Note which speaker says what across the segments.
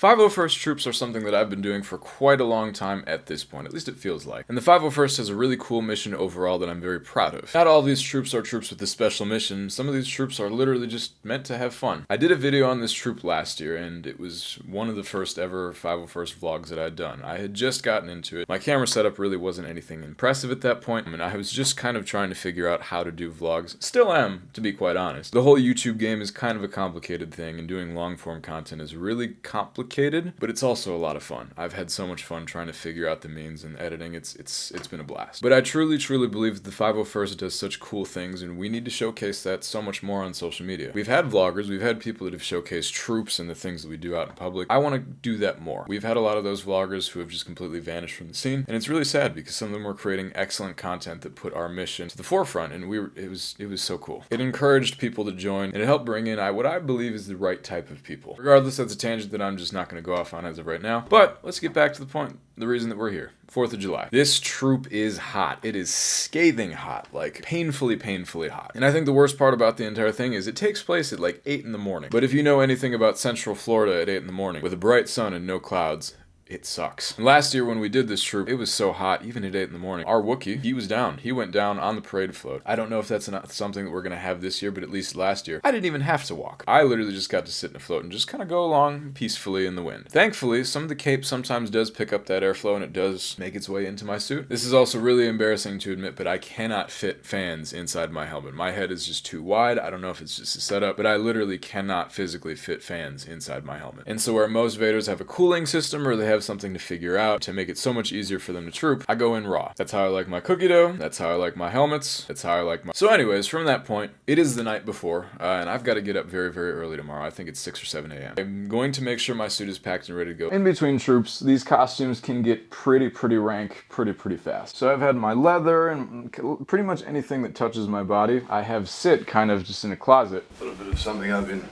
Speaker 1: 501st troops are something that I've been doing for quite a long time at this point, at least it feels like. And the 501st has a really cool mission overall that I'm very proud of. Not all of these troops are troops with a special mission, some of these troops are literally just meant to have fun. I did a video on this troop last year, and it was one of the first ever 501st vlogs that I'd done. I had just gotten into it. My camera setup really wasn't anything impressive at that point, and I was just kind of trying to figure out how to do vlogs. Still am, to be quite honest. The whole YouTube game is kind of a complicated thing, and doing long form content is really complicated, but it's also a lot of fun. I've had so much fun trying to figure out the means and editing. It's been a blast. But I truly believe that the 501st does such cool things, and we need to showcase that so much more on social media. We've had vloggers, we've had people that have showcased troops and the things that we do out in public. I want to do that more. We've had a lot of those vloggers who have just completely vanished from the scene, and it's really sad because some of them were creating excellent content that put our mission to the forefront, and it was so cool. It encouraged people to join, and it helped bring in what I believe is the right type of people. Regardless, that's a tangent that I'm just not going to go off on as of right now, but let's get back to the point, the reason that we're here. 4th of July. This troop is hot. It is scathing hot, like painfully hot. And I think the worst part about the entire thing is it takes place at like 8 in the morning. But if you know anything about Central Florida at 8 in the morning, with a bright sun and no clouds, it sucks. And last year when we did this troop, it was so hot, even at 8 in the morning. Our Wookiee, he was down. He went down on the parade float. I don't know if that's not something that we're going to have this year, but at least last year, I didn't even have to walk. I literally just got to sit in a float and just kind of go along peacefully in the wind. Thankfully, some of the cape sometimes does pick up that airflow and it does make its way into my suit. This is also really embarrassing to admit, but I cannot fit fans inside my helmet. My head is just too wide. I don't know if it's just a setup, but I literally cannot physically fit fans inside my helmet. And so where most Vaders have a cooling system or they have something to figure out to make it so much easier for them to troop, I go in raw. That's how I like my cookie dough, that's how I like my helmets, that's how I like my... So anyways, from that point, it is the night before, and I've got to get up very early tomorrow. I think it's 6 or 7 a.m. I'm going to make sure my suit is packed and ready to go. In between troops, these costumes can get pretty rank pretty fast. So I've had my leather and pretty much anything that touches my body, I have sit kind of just in a closet.
Speaker 2: A little bit of something I've been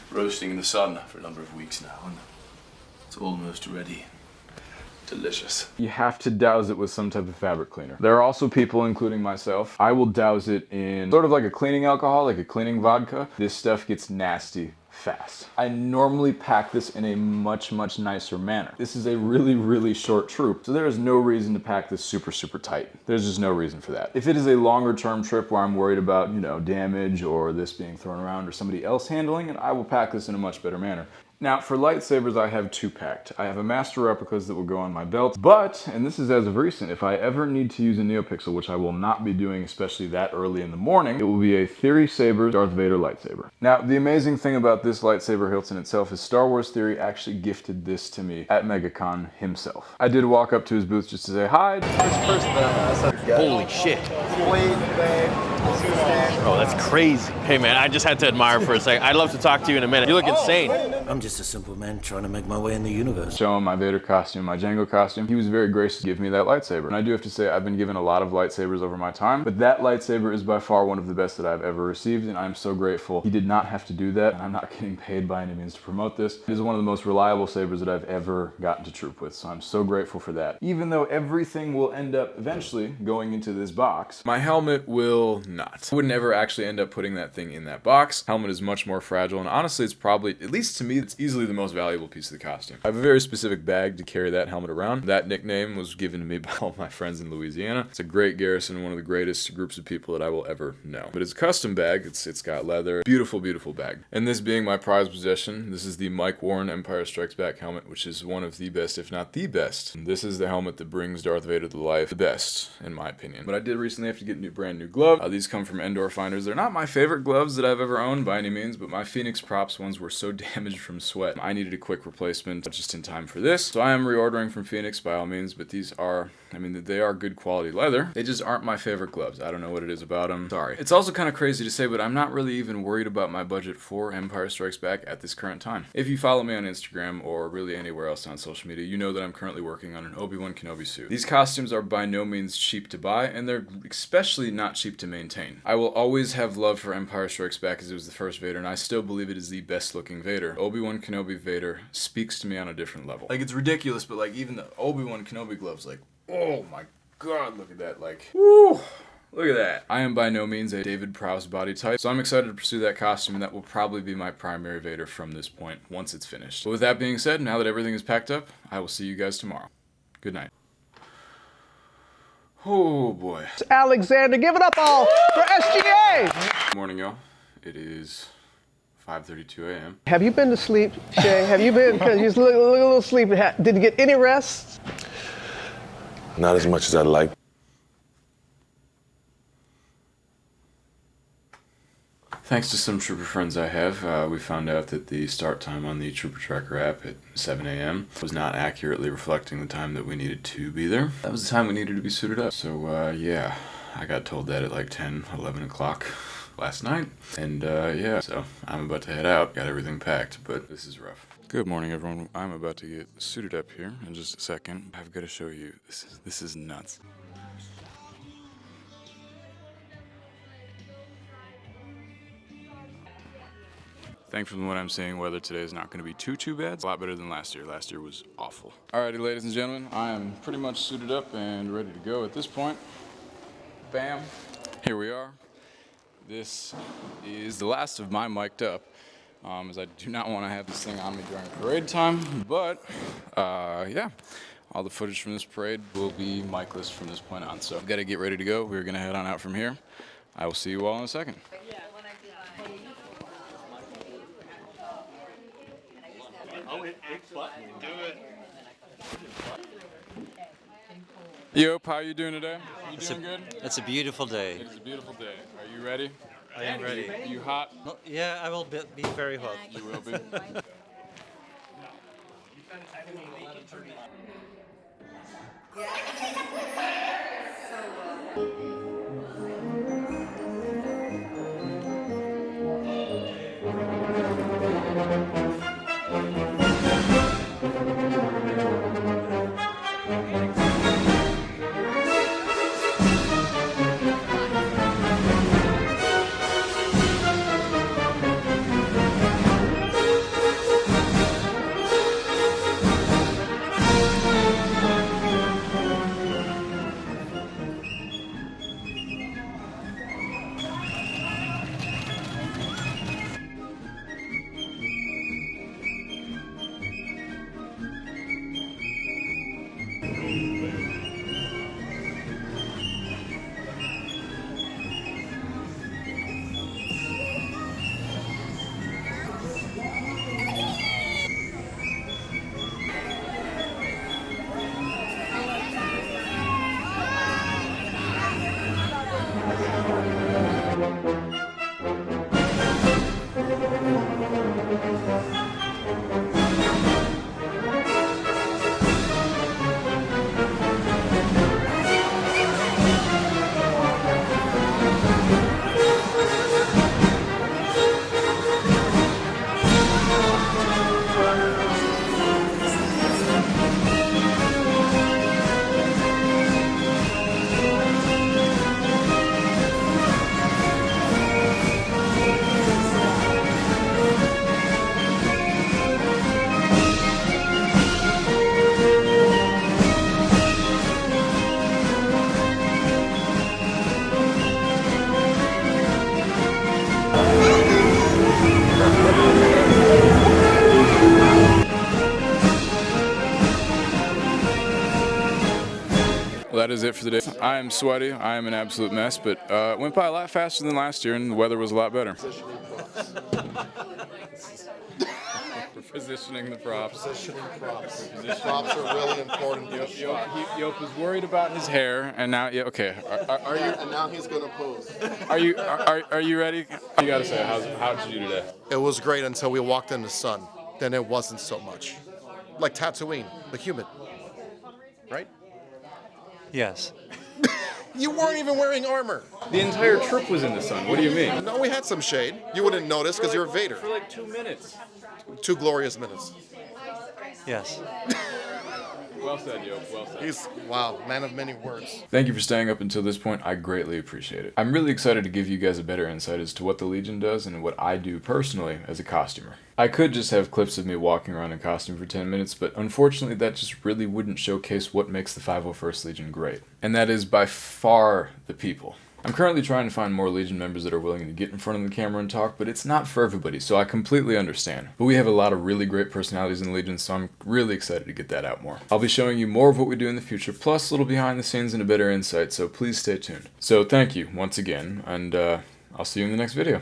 Speaker 2: roasting in the sun for a number of weeks now, and it's almost ready. Delicious.
Speaker 1: You have to douse it with some type of fabric cleaner. There are also people, including myself, I will douse it in sort of like a cleaning alcohol, like a cleaning vodka. This stuff gets nasty fast. I normally pack this in a much nicer manner. This is a really short troop, so there is no reason to pack this super tight. There's just no reason for that. If it is a longer term trip where I'm worried about, you know, damage or this being thrown around or somebody else handling it, I will pack this in a much better manner. Now, for lightsabers, I have 2 packed. I have a master replicas that will go on my belt, but, and this is as of recent, if I ever need to use a NeoPixel, which I will not be doing, especially that early in the morning, it will be a Theory Saber Darth Vader lightsaber. Now, the amazing thing about this lightsaber hilt in itself is Star Wars Theory actually gifted this to me at MegaCon himself. I did walk up to his booth just to say hi.
Speaker 3: Holy shit. Oh, that's crazy. Hey man, I just had to admire for a second. I'd love to talk to you in a minute. You look insane.
Speaker 4: I'm just a simple man trying to make my way in the universe.
Speaker 1: Show him my Vader costume, my Jango costume. He was very gracious to give me that lightsaber. And I do have to say, I've been given a lot of lightsabers over my time, but that lightsaber is by far one of the best that I've ever received, and I'm so grateful. He did not have to do that, and I'm not getting paid by any means to promote this. It is one of the most reliable sabers that I've ever gotten to troop with, so I'm so grateful for that. Even though everything will end up eventually going into this box, my helmet will not. I wouldn't ever actually end up putting that thing in that box. Helmet is much more fragile, and honestly, it's probably, at least to me, it's easily the most valuable piece of the costume. I have a very specific bag to carry that helmet around. That nickname was given to me by all my friends in Louisiana. It's a great garrison, one of the greatest groups of people that I will ever know. But it's a custom bag. It's got leather. Beautiful bag. And this being my prized possession, this is the Mike Warren Empire Strikes Back helmet, which is one of the best, if not the best. And this is the helmet that brings Darth Vader to life. The best, in my opinion. But I did recently have to get brand new gloves. These come from Endor Finders. They're not my favorite gloves that I've ever owned by any means, but my Phoenix Props ones were so damaged from sweat. I needed a quick replacement just in time for this. So I am reordering from Phoenix by all means, but these are, I mean, they are good quality leather. They just aren't my favorite gloves. I don't know what it is about them. Sorry. It's also kind of crazy to say, but I'm not really even worried about my budget for Empire Strikes Back at this current time. If you follow me on Instagram or really anywhere else on social media, you know that I'm currently working on an Obi-Wan Kenobi suit. These costumes are by no means cheap to buy, and they're especially not cheap to maintain. I will always have love for Empire Strikes Back as it was the first Vader, and I still believe it is the best looking Vader. Obi-Wan Kenobi Vader speaks to me on a different level. Like, it's ridiculous, but like even the Obi-Wan Kenobi gloves, like, oh my god, look at that, like, woo! Look at that. I am by no means a David Prowse body type, so I'm excited to pursue that costume, and that will probably be my primary Vader from this point once it's finished. But with that being said, now that everything is packed up, I will see you guys tomorrow. Good night. Oh boy.
Speaker 5: Alexander, give it up all for SGA!
Speaker 1: Good morning, y'all. It is 5:32 a.m.
Speaker 5: Have you been to sleep, Shay? Have you been? Because you look a little sleepy. Did you get any rest?
Speaker 2: Not as much as I'd like.
Speaker 1: Thanks to some trooper friends I have, we found out that the start time on the Trooper Tracker app at 7 a.m. was not accurately reflecting the time that we needed to be there. That was the time we needed to be suited up. So, yeah, I got told that at like 10, 11 o'clock last night. And, yeah, so I'm about to head out. Got everything packed, but this is rough. Good morning, everyone. I'm about to get suited up here in just a second. I've got to show you. This is nuts. Thankfully, what I'm seeing, weather today is not going to be too bad. It's a lot better than last year. Last year was awful. Alrighty, ladies and gentlemen, I am pretty much suited up and ready to go at this point. Bam, here we are. This is the last of my mic'd up, as I do not want to have this thing on me during parade time. But, yeah, all the footage from this parade will be mic-less from this point on. So I've got to get ready to go. We're going to head on out from here. I will see you all in a second. Yop, how you doing today? You doing good?
Speaker 6: It's a beautiful day.
Speaker 1: It is a beautiful day. Are you ready?
Speaker 6: I am ready.
Speaker 1: You hot?
Speaker 6: No, yeah, I will be very hot.
Speaker 1: You will be. Well, that is it for the day. I am sweaty. I am an absolute mess, but it went by a lot faster than last year, and the weather was a lot better. Positioning the props.
Speaker 7: Positioning props. Props are really important for the shot.
Speaker 1: Yop was worried about his hair, and now, yeah, okay. Are you?
Speaker 7: And now he's gonna pose.
Speaker 1: Are you ready? You gotta say, how did you do today?
Speaker 7: It was great until we walked in the sun. Then it wasn't so much. Like Tatooine, the humid. Right?
Speaker 6: Yes.
Speaker 7: You weren't even wearing armor.
Speaker 1: The entire troop was in the sun. What do you mean?
Speaker 7: No, we had some shade. You wouldn't notice because you're Vader.
Speaker 1: For like 2 minutes.
Speaker 7: 2 glorious minutes.
Speaker 6: Yes.
Speaker 1: Well said, Yop. Well said.
Speaker 7: Wow, man of many words.
Speaker 1: Thank you for staying up until this point. I greatly appreciate it. I'm really excited to give you guys a better insight as to what the Legion does and what I do personally as a costumer. I could just have clips of me walking around in costume for 10 minutes, but unfortunately that just really wouldn't showcase what makes the 501st Legion great. And that is by far the people. I'm currently trying to find more Legion members that are willing to get in front of the camera and talk, but it's not for everybody, so I completely understand. But we have a lot of really great personalities in the Legion, so I'm really excited to get that out more. I'll be showing you more of what we do in the future, plus a little behind the scenes and a better insight, so please stay tuned. So thank you once again, and I'll see you in the next video.